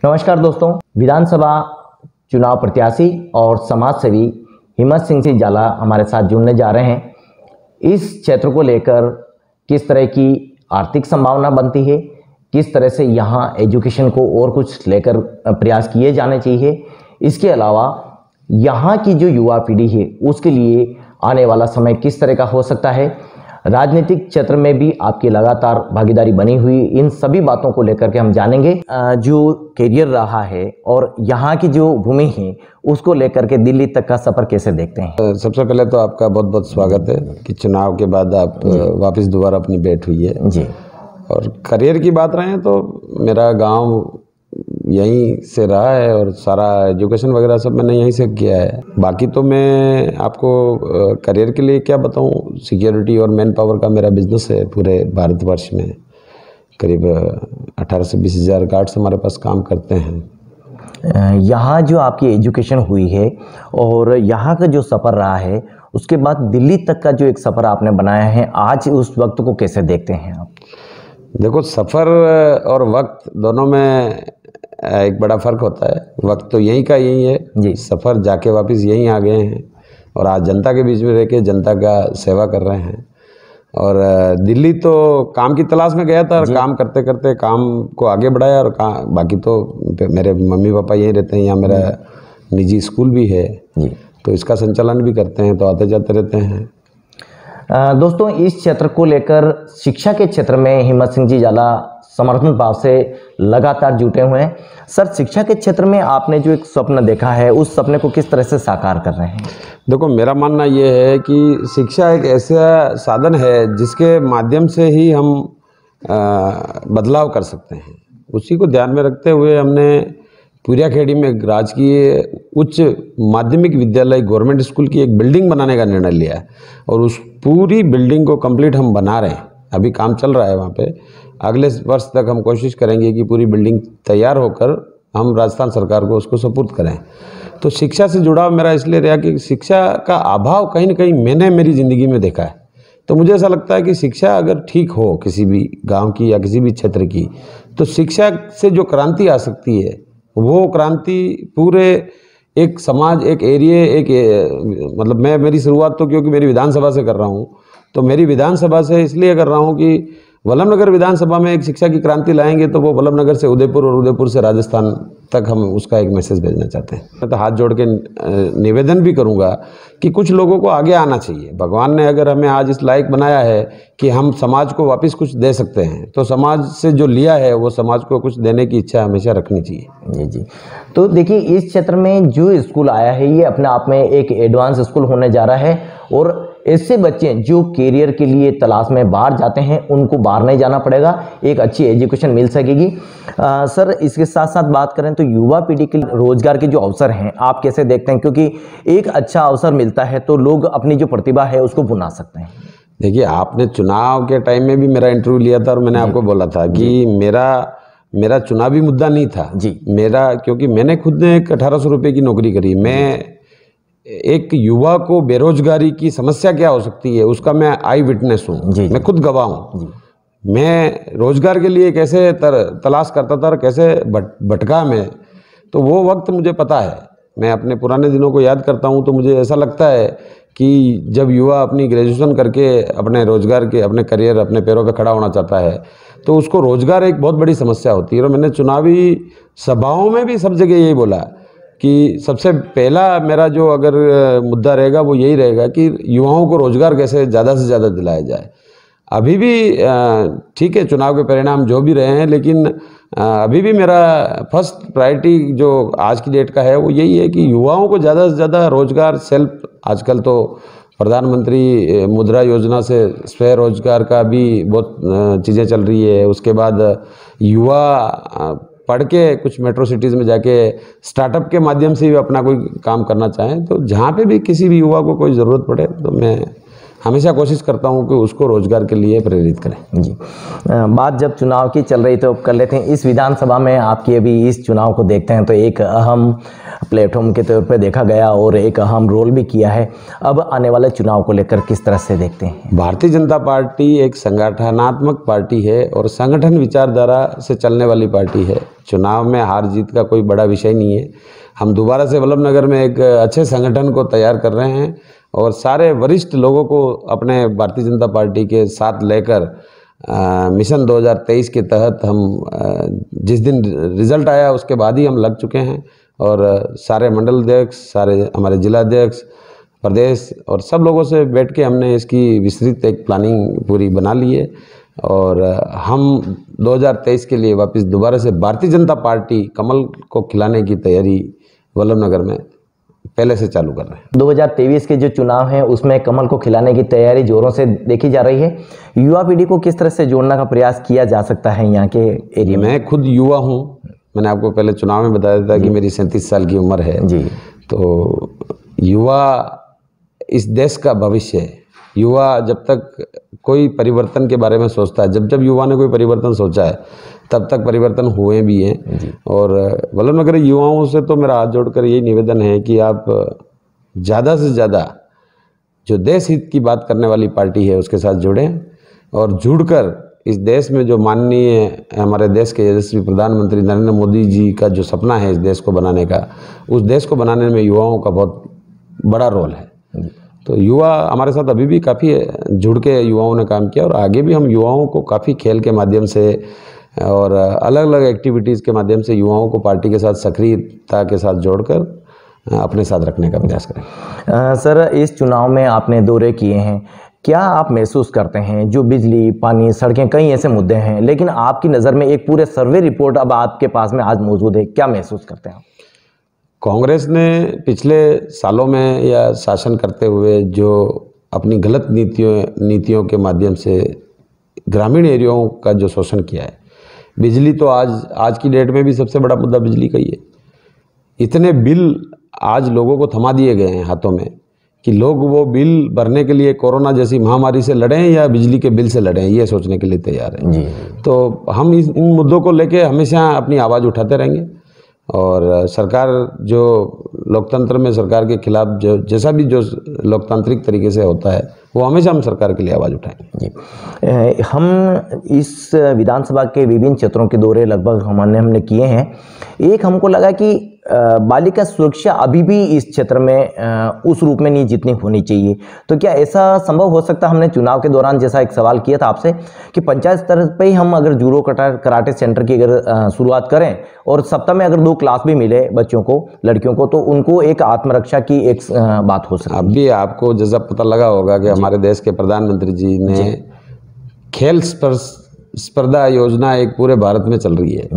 नमस्कार दोस्तों, विधानसभा चुनाव प्रत्याशी और समाज सेवी हिम्मत सिंह जी जाला हमारे साथ जुड़ने जा रहे हैं। इस क्षेत्र को लेकर किस तरह की आर्थिक संभावना बनती है, किस तरह से यहाँ एजुकेशन को और कुछ लेकर प्रयास किए जाने चाहिए, इसके अलावा यहाँ की जो युवा पीढ़ी है उसके लिए आने वाला समय किस तरह का हो सकता है, राजनीतिक क्षेत्र में भी आपकी लगातार भागीदारी बनी हुई, इन सभी बातों को लेकर के हम जानेंगे। जो करियर रहा है और यहाँ की जो भूमि है उसको लेकर के दिल्ली तक का सफ़र कैसे देखते हैं? सबसे पहले तो आपका बहुत बहुत स्वागत है कि चुनाव के बाद आप वापस दोबारा अपनी भेंट हुई है जी। और करियर की बात रहे तो मेरा गांव यहीं से रहा है और सारा एजुकेशन वगैरह सब मैंने यहीं से किया है। बाकी तो मैं आपको करियर के लिए क्या बताऊं, सिक्योरिटी और मैन पावर का मेरा बिजनेस है। पूरे भारतवर्ष में करीब 18 से 20 हज़ार गार्ड्स हमारे पास काम करते हैं। यहाँ जो आपकी एजुकेशन हुई है और यहाँ का जो सफ़र रहा है, उसके बाद दिल्ली तक का जो एक सफ़र आपने बनाया है, आज उस वक्त को कैसे देखते हैं आप? देखो, सफ़र और वक्त दोनों में एक बड़ा फ़र्क होता है। वक्त तो यहीं का यहीं है जी। सफ़र जाके वापस यहीं आ गए हैं और आज जनता के बीच में रह के जनता का सेवा कर रहे हैं। और दिल्ली तो काम की तलाश में गया था और काम करते करते काम को आगे बढ़ाया और बाकी तो मेरे मम्मी पापा यहीं रहते हैं। यहाँ मेरा निजी स्कूल भी है जी, तो इसका संचालन भी करते हैं, तो आते जाते रहते हैं। दोस्तों, इस क्षेत्र को लेकर शिक्षा के क्षेत्र में हिम्मत सिंह जी जाला समर्थन भाव से लगातार जुटे हुए हैं। सर, शिक्षा के क्षेत्र में आपने जो एक स्वप्न देखा है, उस सपने को किस तरह से साकार कर रहे हैं? देखो, मेरा मानना ये है कि शिक्षा एक ऐसा साधन है जिसके माध्यम से ही हम बदलाव कर सकते हैं। उसी को ध्यान में रखते हुए हमने पुरियाखेड़ी में राजकीय उच्च माध्यमिक विद्यालय गवर्नमेंट स्कूल की एक बिल्डिंग बनाने का निर्णय लिया है और उस पूरी बिल्डिंग को कंप्लीट हम बना रहे हैं। अभी काम चल रहा है वहाँ पे। अगले वर्ष तक हम कोशिश करेंगे कि पूरी बिल्डिंग तैयार होकर हम राजस्थान सरकार को उसको सपुर्द करें। तो शिक्षा से जुड़ाव मेरा इसलिए रहा कि शिक्षा का अभाव कहीं ना कहीं मैंने मेरी ज़िंदगी में देखा है। तो मुझे ऐसा लगता है कि शिक्षा अगर ठीक हो किसी भी गाँव की या किसी भी क्षेत्र की, तो शिक्षा से जो क्रांति आ सकती है वो क्रांति पूरे एक समाज, एक एरिए, मतलब मेरी शुरुआत तो क्योंकि मेरी विधानसभा से कर रहा हूँ, तो मेरी विधानसभा से इसलिए कर रहा हूँ कि वल्लभनगर विधानसभा में एक शिक्षा की क्रांति लाएंगे तो वो वल्लभनगर से उदयपुर और उदयपुर से राजस्थान तक हम उसका एक मैसेज भेजना चाहते हैं। मैं तो हाथ जोड़ के निवेदन भी करूँगा कि कुछ लोगों को आगे आना चाहिए। भगवान ने अगर हमें आज इस लायक बनाया है कि हम समाज को वापस कुछ दे सकते हैं, तो समाज से जो लिया है वो समाज को कुछ देने की इच्छा हमेशा रखनी चाहिए। जी जी। तो देखिए, इस क्षेत्र में जो स्कूल आया है ये अपने आप में एक एडवांस स्कूल होने जा रहा है और ऐसे बच्चे जो करियर के लिए तलाश में बाहर जाते हैं उनको बाहर नहीं जाना पड़ेगा, एक अच्छी एजुकेशन मिल सकेगी। सर, इसके साथ साथ बात करें तो युवा पीढ़ी के रोजगार के जो अवसर हैं आप कैसे देखते हैं? क्योंकि एक अच्छा अवसर मिलता है तो लोग अपनी जो प्रतिभा है उसको भुना सकते हैं। देखिए, आपने चुनाव के टाइम में भी मेरा इंटरव्यू लिया था और मैंने आपको बोला था कि मेरा चुनावी मुद्दा नहीं था जी। क्योंकि मैंने खुद ने एक 1800 रुपये की नौकरी करी। मैं एक युवा को बेरोजगारी की समस्या क्या हो सकती है उसका मैं आई विटनेस हूँ, मैं खुद गवाह हूँ। मैं रोजगार के लिए कैसे तलाश करता था और कैसे भटका मैं, तो वो वक्त मुझे पता है। मैं अपने पुराने दिनों को याद करता हूँ तो मुझे ऐसा लगता है कि जब युवा अपनी ग्रेजुएशन करके अपने रोजगार के, अपने करियर, अपने पैरों पे खड़ा होना चाहता है तो उसको रोजगार एक बहुत बड़ी समस्या होती है। और मैंने चुनावी सभाओं में भी सब जगह यही बोला कि सबसे पहला मेरा जो अगर मुद्दा रहेगा वो यही रहेगा कि युवाओं को रोजगार कैसे ज़्यादा से ज़्यादा दिलाया जाए। अभी भी ठीक है, चुनाव के परिणाम जो भी रहे हैं, लेकिन अभी भी मेरा फर्स्ट प्रायोरिटी जो आज की डेट का है वो यही है कि युवाओं को ज़्यादा से ज़्यादा रोजगार, सेल्फ, आजकल तो प्रधानमंत्री मुद्रा योजना से स्वयं रोजगार का भी बहुत चीज़ें चल रही है। उसके बाद युवा पढ़ के कुछ मेट्रो सिटीज़ में जाके स्टार्टअप के माध्यम से भी अपना कोई काम करना चाहें, तो जहाँ पे भी किसी भी युवा को कोई ज़रूरत पड़े तो मैं हमेशा कोशिश करता हूं कि उसको रोजगार के लिए प्रेरित करें। जी, बात जब चुनाव की चल रही तो कर लेते हैं। इस विधानसभा में आपकी अभी इस चुनाव को देखते हैं तो एक अहम प्लेटफॉर्म के तौर पे देखा गया और एक अहम रोल भी किया है। अब आने वाले चुनाव को लेकर किस तरह से देखते हैं? भारतीय जनता पार्टी एक संगठनात्मक पार्टी है और संगठन विचारधारा से चलने वाली पार्टी है। चुनाव में हार जीत का कोई बड़ा विषय नहीं है। हम दोबारा से वल्लभनगर में एक अच्छे संगठन को तैयार कर रहे हैं और सारे वरिष्ठ लोगों को अपने भारतीय जनता पार्टी के साथ लेकर मिशन 2023 के तहत हम जिस दिन रिजल्ट आया उसके बाद ही हम लग चुके हैं और सारे मंडल अध्यक्ष, सारे हमारे जिला अध्यक्ष, प्रदेश और सब लोगों से बैठ के हमने इसकी विस्तृत एक प्लानिंग पूरी बना ली है और हम 2023 के लिए वापस दोबारा से भारतीय जनता पार्टी कमल को खिलाने की तैयारी वल्लभनगर में पहले से चालू कर रहे हैं। 2023 के जो चुनाव हैं उसमें कमल को खिलाने की तैयारी जोरों से देखी जा रही है। युवा पीढ़ी को किस तरह से जोड़ने का प्रयास किया जा सकता है यहाँ के एरिया में? मैं खुद युवा हूँ। मैंने आपको पहले चुनाव में बताया था कि मेरी 37 साल की उम्र है जी। तो युवा इस देश का भविष्य है। युवा जब तक कोई परिवर्तन के बारे में सोचता है, जब जब युवा ने कोई परिवर्तन सोचा है तब तक परिवर्तन हुए भी हैं। और वल्लभनगर युवाओं से तो मेरा हाथ जोड़कर यही निवेदन है कि आप ज़्यादा से ज़्यादा जो देश हित की बात करने वाली पार्टी है उसके साथ जुड़ें और जुड़कर इस देश में जो माननीय हमारे देश के यशस्वी प्रधानमंत्री नरेंद्र मोदी जी का जो सपना है इस देश को बनाने का, उस देश को बनाने में युवाओं का बहुत बड़ा रोल है। तो युवा हमारे साथ अभी भी काफ़ी जुड़ के युवाओं ने काम किया और आगे भी हम युवाओं को काफ़ी खेल के माध्यम से और अलग अलग एक्टिविटीज़ के माध्यम से युवाओं को पार्टी के साथ सक्रियता के साथ जोड़कर अपने साथ रखने का प्रयास करें। सर, इस चुनाव में आपने दौरे किए हैं, क्या आप महसूस करते हैं जो बिजली, पानी, सड़कें, कई ऐसे मुद्दे हैं, लेकिन आपकी नज़र में एक पूरे सर्वे रिपोर्ट अब आपके पास में आज मौजूद है, क्या महसूस करते हैं आप? कांग्रेस ने पिछले सालों में या शासन करते हुए जो अपनी गलत नीतियों के माध्यम से ग्रामीण एरियाओं का जो शोषण किया है, बिजली तो आज की डेट में भी सबसे बड़ा मुद्दा बिजली का ही है। इतने बिल आज लोगों को थमा दिए गए हैं हाथों में कि लोग वो बिल भरने के लिए कोरोना जैसी महामारी से लड़ें या बिजली के बिल से लड़ें, ये सोचने के लिए तैयार हैं। तो हम इन मुद्दों को लेके हमेशा अपनी आवाज़ उठाते रहेंगे और सरकार जो लोकतंत्र में सरकार के खिलाफ जो जैसा भी जो लोकतांत्रिक तरीके से होता है वो हमेशा हम सरकार के लिए आवाज़ उठाएंगे। जी, हम इस विधानसभा के विभिन्न क्षेत्रों के दौरे लगभग हमने किए हैं। एक हमको लगा कि बालिका सुरक्षा अभी भी इस क्षेत्र में उस रूप में नहीं जितनी होनी चाहिए, तो क्या ऐसा संभव हो सकता? हमने चुनाव के दौरान जैसा एक सवाल किया था आपसे कि पंचायत स्तर पे ही हम अगर जूडो कराटे सेंटर की अगर शुरुआत करें और सप्ताह में अगर 2 क्लास भी मिले बच्चों को, लड़कियों को, तो उनको एक आत्मरक्षा की एक बात हो सकती है। अभी आपको जैसा पता लगा होगा कि हमारे देश के प्रधानमंत्री जी ने खेल स्पर्धा योजना एक पूरे भारत में चल रही है।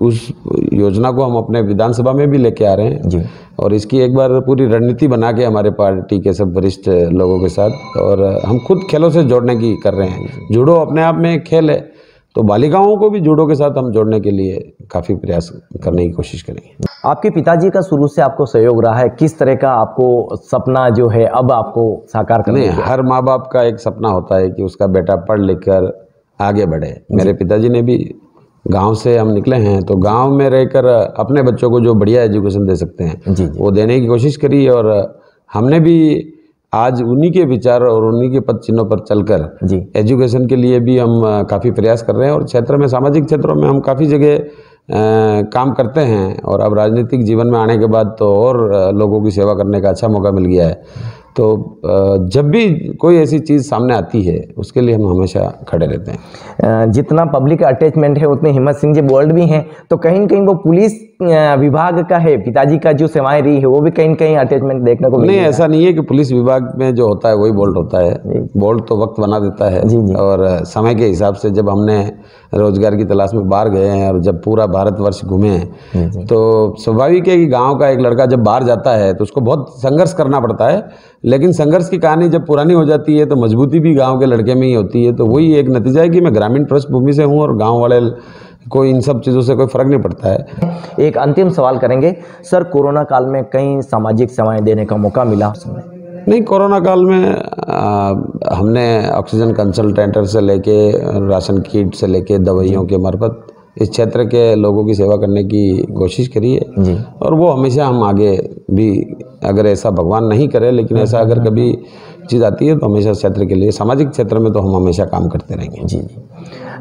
उस योजना को हम अपने विधानसभा में भी लेके आ रहे हैं और इसकी एक बार पूरी रणनीति बना के हमारे पार्टी के सब वरिष्ठ लोगों के साथ और हम खुद खेलों से जोड़ने की कर रहे हैं। जूडो अपने आप में एक खेल है, तो बालिकाओं को भी जूडो के साथ हम जोड़ने के लिए काफ़ी प्रयास करने की कोशिश करेंगे। आपके पिताजी का शुरू से आपको सहयोग रहा है, किस तरह का आपको सपना जो है अब आपको साकार करना है? हर माँ बाप का एक सपना होता है कि उसका बेटा पढ़ लिख कर आगे बढ़े। मेरे पिताजी ने भी गांव से हम निकले हैं, तो गांव में रहकर अपने बच्चों को जो बढ़िया एजुकेशन दे सकते हैं वो देने की कोशिश करी और हमने भी आज उन्हीं के विचार और उन्हीं के पद चिन्हों पर चलकर एजुकेशन के लिए भी हम काफ़ी प्रयास कर रहे हैं और क्षेत्र में, सामाजिक क्षेत्रों में हम काफ़ी जगह काम करते हैं और अब राजनीतिक जीवन में आने के बाद तो और लोगों की सेवा करने का अच्छा मौका मिल गया है। तो जब भी कोई ऐसी चीज़ सामने आती है उसके लिए हम हमेशा खड़े रहते हैं। जितना पब्लिक अटैचमेंट है उतने हिम्मत सिंह जी बोल्ड भी हैं, तो कहीं न कहीं वो पुलिस विभाग का है, पिताजी का जो सेवाएं रही है वो भी कहीं न कहीं अटैचमेंट देखने को नहीं, ऐसा नहीं है कि पुलिस विभाग में जो होता है वही बोल्ड होता है। बोल्ड तो वक्त बना देता है और समय के हिसाब से जब हमने रोजगार की तलाश में बाहर गए हैं और जब पूरा भारतवर्ष घूमे हैं तो स्वाभाविक है कि गाँव का एक लड़का जब बाहर जाता है तो उसको बहुत संघर्ष करना पड़ता है, लेकिन संघर्ष की कहानी जब पुरानी हो जाती है तो मजबूती भी गांव के लड़के में ही होती है। तो वही एक नतीजा है कि मैं ग्रामीण पृष्ठभूमि से हूं और गांव वाले को इन सब चीज़ों से कोई फर्क नहीं पड़ता है। एक अंतिम सवाल करेंगे सर, कोरोना काल में कई सामाजिक सेवाएं देने का मौका मिला, नहीं, कोरोना काल में हमने ऑक्सीजन कंसल्टेंटर से लेके राशन किट से लेके दवाइयों के मार्फत इस क्षेत्र के लोगों की सेवा करने की कोशिश करी है जी। और वो हमेशा हम आगे भी, अगर ऐसा भगवान नहीं करे, लेकिन ऐसा अगर कभी चीज़ आती है तो हमेशा क्षेत्र के लिए, सामाजिक क्षेत्र में तो हम हमेशा काम करते रहेंगे। जी जी।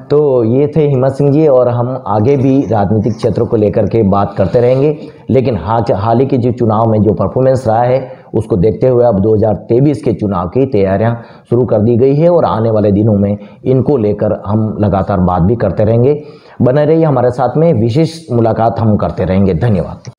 तो ये थे हिम्मत सिंह जी, और हम आगे भी राजनीतिक क्षेत्रों को लेकर के बात करते रहेंगे, लेकिन हाल ही के जो चुनाव में जो परफॉर्मेंस रहा है उसको देखते हुए अब 2023 के चुनाव की तैयारियां शुरू कर दी गई है और आने वाले दिनों में इनको लेकर हम लगातार बात भी करते रहेंगे। बने रहिए हमारे साथ में, विशेष मुलाकात हम करते रहेंगे। धन्यवाद।